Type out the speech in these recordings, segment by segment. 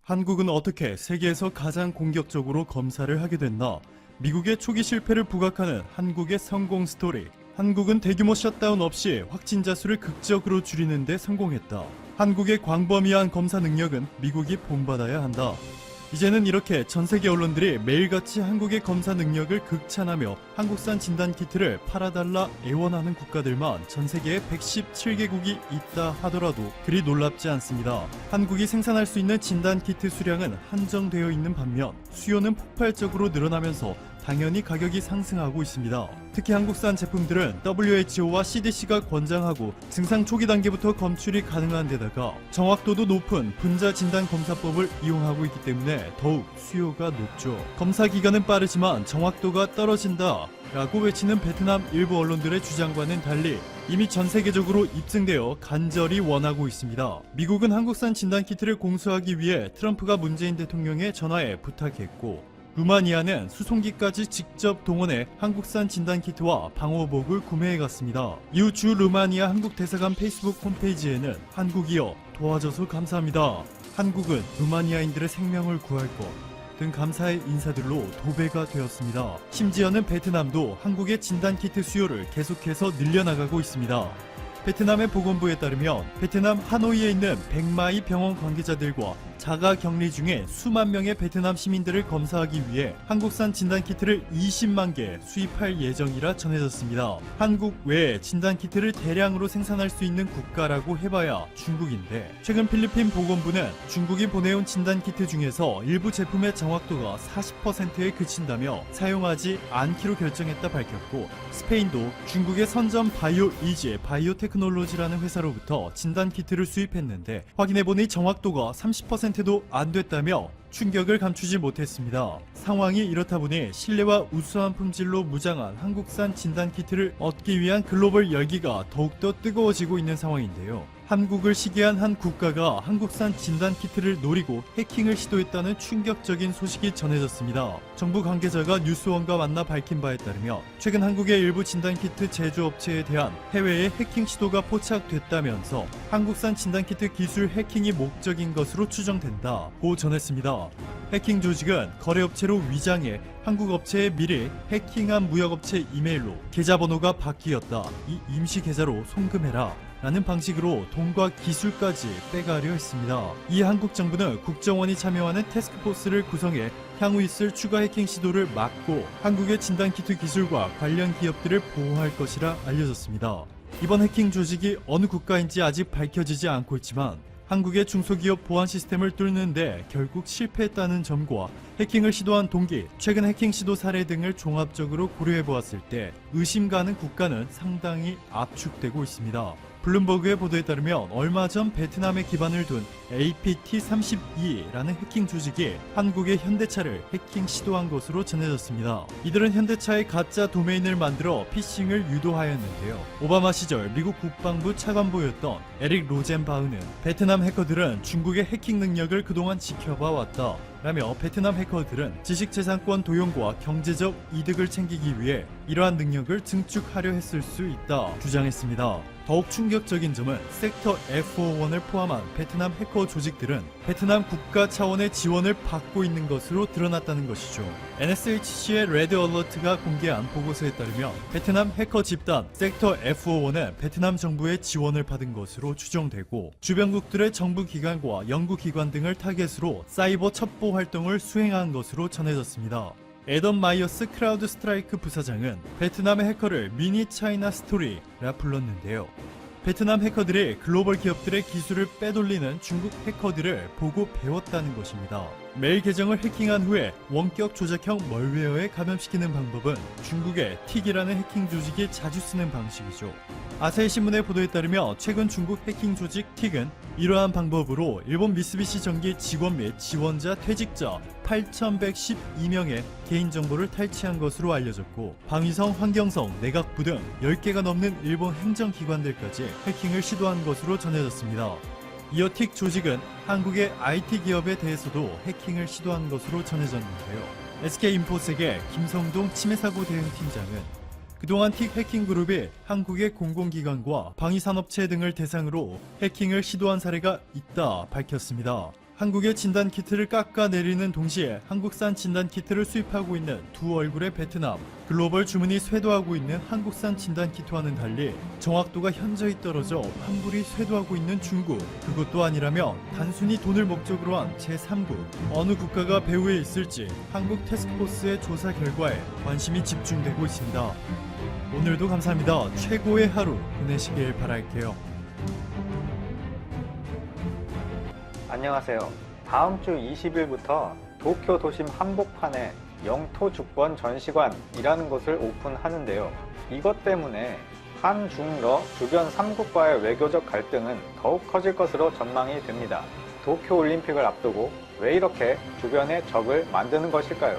한국은 어떻게 세계에서 가장 공격적으로 검사를 하게 됐나? 미국의 초기 실패를 부각하는 한국의 성공 스토리. 한국은 대규모 셧다운 없이 확진자 수를 극적으로 줄이는 데 성공했다. 한국의 광범위한 검사 능력은 미국이 본받아야 한다. 이제는 이렇게 전세계 언론들이 매일같이 한국의 검사 능력을 극찬하며 한국산 진단키트를 팔아달라 애원하는 국가들만 전세계에 117개국이 있다 하더라도 그리 놀랍지 않습니다. 한국이 생산할 수 있는 진단키트 수량은 한정되어 있는 반면 수요는 폭발적으로 늘어나면서 당연히 가격이 상승하고 있습니다. 특히 한국산 제품들은 WHO와 CDC가 권장하고 증상 초기 단계부터 검출이 가능한 데다가 정확도도 높은 분자 진단 검사법을 이용하고 있기 때문에 더욱 수요가 높죠. 검사 기간은 빠르지만 정확도가 떨어진다 라고 외치는 베트남 일부 언론들의 주장과는 달리 이미 전 세계적으로 입증되어 간절히 원하고 있습니다. 미국은 한국산 진단키트를 공수하기 위해 트럼프가 문재인 대통령에 전화해 부탁했고, 루마니아는 수송기까지 직접 동원해 한국산 진단키트와 방호복을 구매해갔습니다. 이후 주 루마니아 한국 대사관 페이스북 홈페이지에는 한국이여 도와줘서 감사합니다. 한국은 루마니아인들의 생명을 구할 것 등 감사의 인사들로 도배가 되었습니다. 심지어는 베트남도 한국의 진단키트 수요를 계속해서 늘려나가고 있습니다. 베트남의 보건부에 따르면 베트남 하노이에 있는 백마이 병원 관계자들과 자가 격리 중에 수만 명의 베트남 시민들을 검사하기 위해 한국산 진단키트를 20만 개 수입할 예정이라 전해졌습니다. 한국 외에 진단키트를 대량으로 생산할 수 있는 국가라고 해봐야 중국인데, 최근 필리핀 보건부는 중국이 보내온 진단키트 중에서 일부 제품의 정확도가 40%에 그친다며 사용하지 않기로 결정했다 밝혔고, 스페인도 중국의 선전 바이오 이지 바이오테크놀로지라는 회사로부터 진단키트를 수입했는데 확인해보니 정확도가 30%도 안 됐다며 충격을 감추지 못했습니다. 상황이 이렇다 보니 신뢰와 우수한 품질로 무장한 한국산 진단키트를 얻기 위한 글로벌 열기가 더욱더 뜨거워지고 있는 상황인데요. 한국을 시기한 한 국가가 한국산 진단키트를 노리고 해킹을 시도했다는 충격적인 소식이 전해졌습니다. 정부 관계자가 뉴스원과 만나 밝힌 바에 따르면 최근 한국의 일부 진단키트 제조업체에 대한 해외의 해킹 시도가 포착됐다면서 한국산 진단키트 기술 해킹이 목적인 것으로 추정된다고 전했습니다. 해킹 조직은 거래업체로 위장해 한국 업체에 미리 해킹한 무역업체 이메일로 계좌번호가 바뀌었다, 이 임시 계좌로 송금해라 라는 방식으로 돈과 기술까지 빼가려 했습니다. 이 한국 정부는 국정원이 참여하는 태스크포스를 구성해 향후 있을 추가 해킹 시도를 막고 한국의 진단키트 기술과 관련 기업들을 보호할 것이라 알려졌습니다. 이번 해킹 조직이 어느 국가인지 아직 밝혀지지 않고 있지만 한국의 중소기업 보안 시스템을 뚫는데 결국 실패했다는 점과 해킹을 시도한 동기, 최근 해킹 시도 사례 등을 종합적으로 고려해보았을 때 의심 가는 국가는 상당히 압축되고 있습니다. 블룸버그의 보도에 따르면 얼마 전 베트남에 기반을 둔 APT32라는 해킹 조직이 한국의 현대차를 해킹 시도한 것으로 전해졌습니다. 이들은 현대차의 가짜 도메인을 만들어 피싱을 유도하였는데요. 오바마 시절 미국 국방부 차관보였던 에릭 로젠바흐는 베트남 해커들은 중국의 해킹 능력을 그동안 지켜봐 왔다 라며 베트남 해커들은 지식재산권 도용과 경제적 이득을 챙기기 위해 이러한 능력을 증축하려 했을 수 있다 주장했습니다. 더욱 충격적인 점은 섹터 F51을 포함한 베트남 해커 조직들은 베트남 국가 차원의 지원을 받고 있는 것으로 드러났다는 것이죠. NSHC의 레드 얼러트가 공개한 보고서에 따르면 베트남 해커 집단 섹터 F51은 베트남 정부의 지원을 받은 것으로 추정되고, 주변국들의 정부기관과 연구기관 등을 타겟으로 사이버 첩보 활동을 수행한 것으로 전해졌습니다. 애덤 마이어스 크라우드 스트라이크 부사장은 베트남의 해커를 미니 차이나 스토리라 불렀는데요. 베트남 해커들이 글로벌 기업들의 기술을 빼돌리는 중국 해커들을 보고 배웠다는 것입니다. 메일 계정을 해킹한 후에 원격 조작형 멀웨어에 감염시키는 방법은 중국의 틱이라는 해킹 조직이 자주 쓰는 방식이죠. 아사히 신문의 보도에 따르면 최근 중국 해킹 조직 틱은 이러한 방법으로 일본 미쓰비시 전기 직원 및 지원자 퇴직자 8,112명의 개인정보를 탈취한 것으로 알려졌고, 방위성, 환경성, 내각부 등 10개가 넘는 일본 행정기관들까지 해킹을 시도한 것으로 전해졌습니다. 이어 틱 조직은 한국의 IT 기업에 대해서도 해킹을 시도한 것으로 전해졌는데요. SK인포색의 김성동 치매사고 대응팀장은 그동안 틱 해킹 그룹이 한국의 공공기관과 방위산업체 등을 대상으로 해킹을 시도한 사례가 있다 밝혔습니다. 한국의 진단키트를 깎아내리는 동시에 한국산 진단키트를 수입하고 있는 두 얼굴의 베트남, 글로벌 주문이 쇄도하고 있는 한국산 진단키트와는 달리 정확도가 현저히 떨어져 환불이 쇄도하고 있는 중국, 그것도 아니라면 단순히 돈을 목적으로 한 제3국, 어느 국가가 배후에 있을지 한국 태스크포스의 조사 결과에 관심이 집중되고 있습니다. 오늘도 감사합니다. 최고의 하루 보내시길 바랄게요. 안녕하세요. 다음 주 20일부터 도쿄 도심 한복판에 영토 주권 전시관이라는 곳을 오픈하는데요. 이것 때문에 한, 중, 러 주변 3국과의 외교적 갈등은 더욱 커질 것으로 전망이 됩니다. 도쿄 올림픽을 앞두고 왜 이렇게 주변에 적을 만드는 것일까요?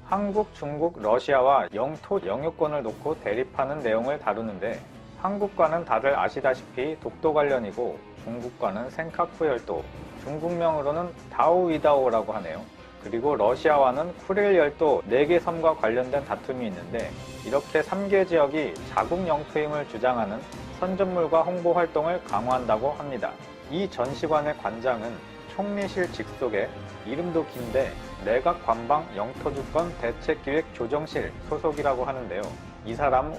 한국, 중국, 러시아와 영토 영유권을 놓고 대립하는 내용을 다루는데, 한국과는 다들 아시다시피 독도 관련이고 중국과는 센카쿠 열도, 중국명으로는 다오이다오라고 하네요. 그리고 러시아와는 쿠릴 열도 4개 섬과 관련된 다툼이 있는데, 이렇게 3개 지역이 자국 영토임을 주장하는 선전물과 홍보 활동을 강화한다고 합니다. 이 전시관의 관장은 총리실 직속의 이름도 긴데 내각관방 영토주권 대책기획조정실 소속이라고 하는데요. 이 사람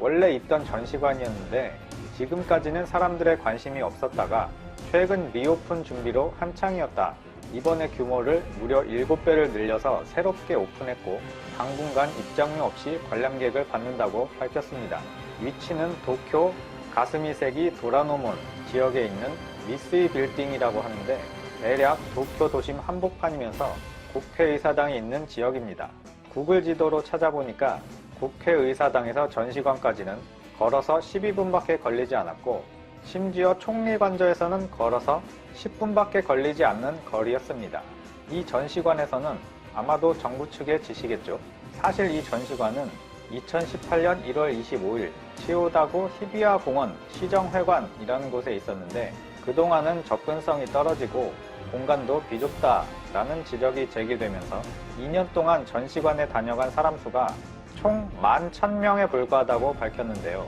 원래 있던 전시관이었는데 지금까지는 사람들의 관심이 없었다가 최근 리오픈 준비로 한창이었다. 이번에 규모를 무려 7배를 늘려서 새롭게 오픈했고 당분간 입장료 없이 관람객을 받는다고 밝혔습니다. 위치는 도쿄 가스미세기 도라노몬 지역에 있는 미쓰이 빌딩이라고 하는데 대략 도쿄 도심 한복판이면서 국회의사당이 있는 지역입니다. 구글 지도로 찾아보니까 국회의사당에서 전시관까지는 걸어서 12분밖에 걸리지 않았고, 심지어 총리관저에서는 걸어서 10분밖에 걸리지 않는 거리였습니다. 이 전시관에서는 아마도 정부 측의 지시겠죠. 사실 이 전시관은 2018년 1월 25일 치오다구 히비야 공원 시정회관이라는 곳에 있었는데, 그동안은 접근성이 떨어지고 공간도 비좁다라는 지적이 제기되면서 2년 동안 전시관에 다녀간 사람 수가 총 11,000명에 불과하다고 밝혔는데요.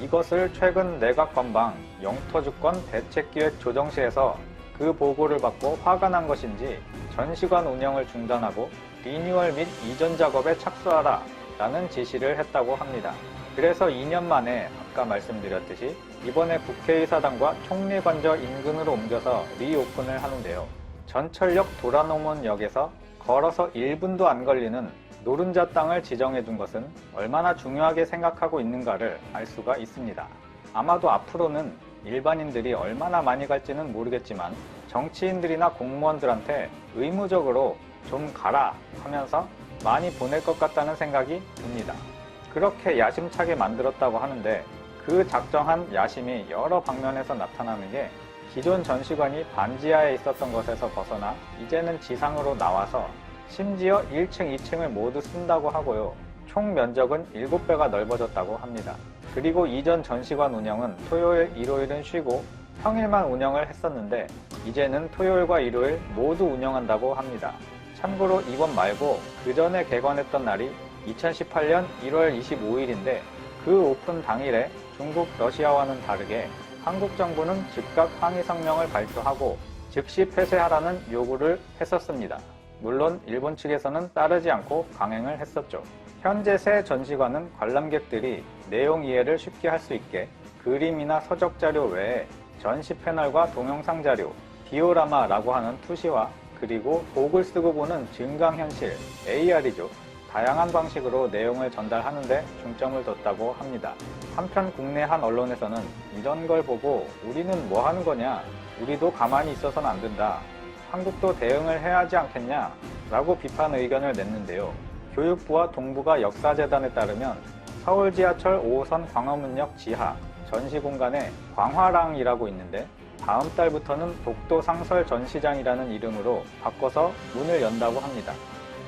이것을 최근 내각관방 영토주권 대책기획조정실에서 그 보고를 받고 화가 난 것인지 전시관 운영을 중단하고 리뉴얼 및 이전 작업에 착수하라 라는 지시를 했다고 합니다. 그래서 2년 만에 아까 말씀드렸듯이 이번에 국회의사당과 총리관저 인근으로 옮겨서 리오픈을 하는데요. 전철역 도라노몬역에서 걸어서 1분도 안 걸리는 노른자 땅을 지정해 둔 것은 얼마나 중요하게 생각하고 있는가를 알 수가 있습니다. 아마도 앞으로는 일반인들이 얼마나 많이 갈지는 모르겠지만 정치인들이나 공무원들한테 의무적으로 좀 가라 하면서 많이 보낼 것 같다는 생각이 듭니다. 그렇게 야심차게 만들었다고 하는데 그 작정한 야심이 여러 방면에서 나타나는 게 기존 전시관이 반지하에 있었던 것에서 벗어나 이제는 지상으로 나와서 심지어 1층, 2층을 모두 쓴다고 하고요. 총 면적은 7배가 넓어졌다고 합니다. 그리고 이전 전시관 운영은 토요일, 일요일은 쉬고 평일만 운영을 했었는데 이제는 토요일과 일요일 모두 운영한다고 합니다. 참고로 이번 말고 그 전에 개관했던 날이 2018년 1월 25일인데 그 오픈 당일에 중국, 러시아와는 다르게 한국 정부는 즉각 항의 성명을 발표하고 즉시 폐쇄하라는 요구를 했었습니다. 물론 일본 측에서는 따르지 않고 강행을 했었죠. 현재 새 전시관은 관람객들이 내용 이해를 쉽게 할 수 있게 그림이나 서적 자료 외에 전시 패널과 동영상 자료, 디오라마라고 하는 투시와 그리고 곡을 쓰고 보는 증강현실, AR이죠. 다양한 방식으로 내용을 전달하는 데 중점을 뒀다고 합니다. 한편 국내 한 언론에서는 이런 걸 보고 우리는 뭐 하는 거냐? 우리도 가만히 있어서는 안 된다. 한국도 대응을 해야 하지 않겠냐? 라고 비판 의견을 냈는데요. 교육부와 동부가 역사재단에 따르면 서울 지하철 5호선 광화문역 지하 전시공간에 광화랑이라고 있는데 다음 달부터는 독도 상설 전시장이라는 이름으로 바꿔서 문을 연다고 합니다.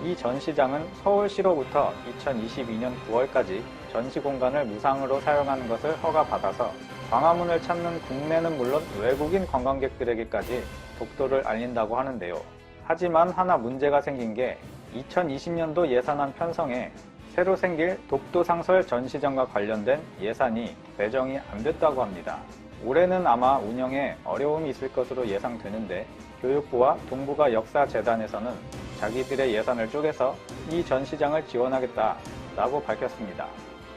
이 전시장은 서울시로부터 2022년 9월까지 전시공간을 무상으로 사용하는 것을 허가받아서 광화문을 찾는 국내는 물론 외국인 관광객들에게까지 독도를 알린다고 하는데요. 하지만 하나 문제가 생긴 게 2020년도 예산안 편성에 새로 생길 독도 상설 전시장과 관련된 예산이 배정이 안 됐다고 합니다. 올해는 아마 운영에 어려움이 있을 것으로 예상되는데 교육부와 동북아 역사재단에서는 자기들의 예산을 쪼개서 이 전시장을 지원하겠다라고 밝혔습니다.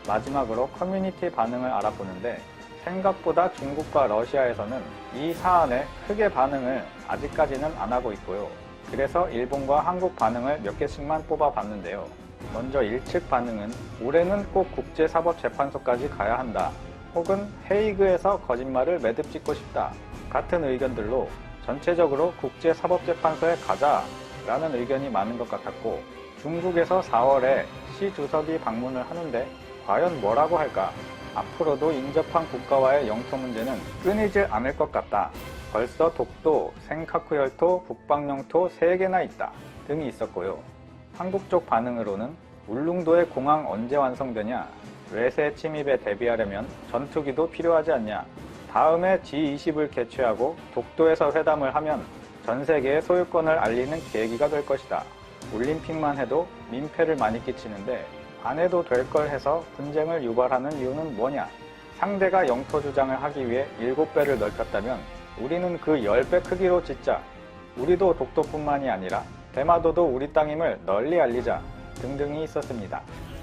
마지막으로 커뮤니티 반응을 알아보는데 생각보다 중국과 러시아에서는 이 사안에 크게 반응을 아직까지는 안 하고 있고요. 그래서 일본과 한국 반응을 몇 개씩만 뽑아봤는데요. 먼저 일측 반응은 올해는 꼭 국제사법재판소까지 가야 한다. 혹은 헤이그에서 거짓말을 매듭 짓고 싶다. 같은 의견들로 전체적으로 국제사법재판소에 가자라는 의견이 많은 것 같았고, 중국에서 4월에 시 주석이 방문을 하는데 과연 뭐라고 할까? 앞으로도 인접한 국가와의 영토 문제는 끊이지 않을 것 같다. 벌써 독도, 센카쿠 혈토, 북방 영토 3개나 있다 등이 있었고요. 한국 쪽 반응으로는 울릉도의 공항 언제 완성되냐? 외세 침입에 대비하려면 전투기도 필요하지 않냐? 다음에 G20을 개최하고 독도에서 회담을 하면 전 세계의 소유권을 알리는 계기가 될 것이다. 올림픽만 해도 민폐를 많이 끼치는데 안 해도 될 걸 해서 분쟁을 유발하는 이유는 뭐냐? 상대가 영토 주장을 하기 위해 7배를 넓혔다면 우리는 그 10배 크기로 짓자. 우리도 독도뿐만이 아니라 대마도도 우리 땅임을 널리 알리자 등등이 있었습니다.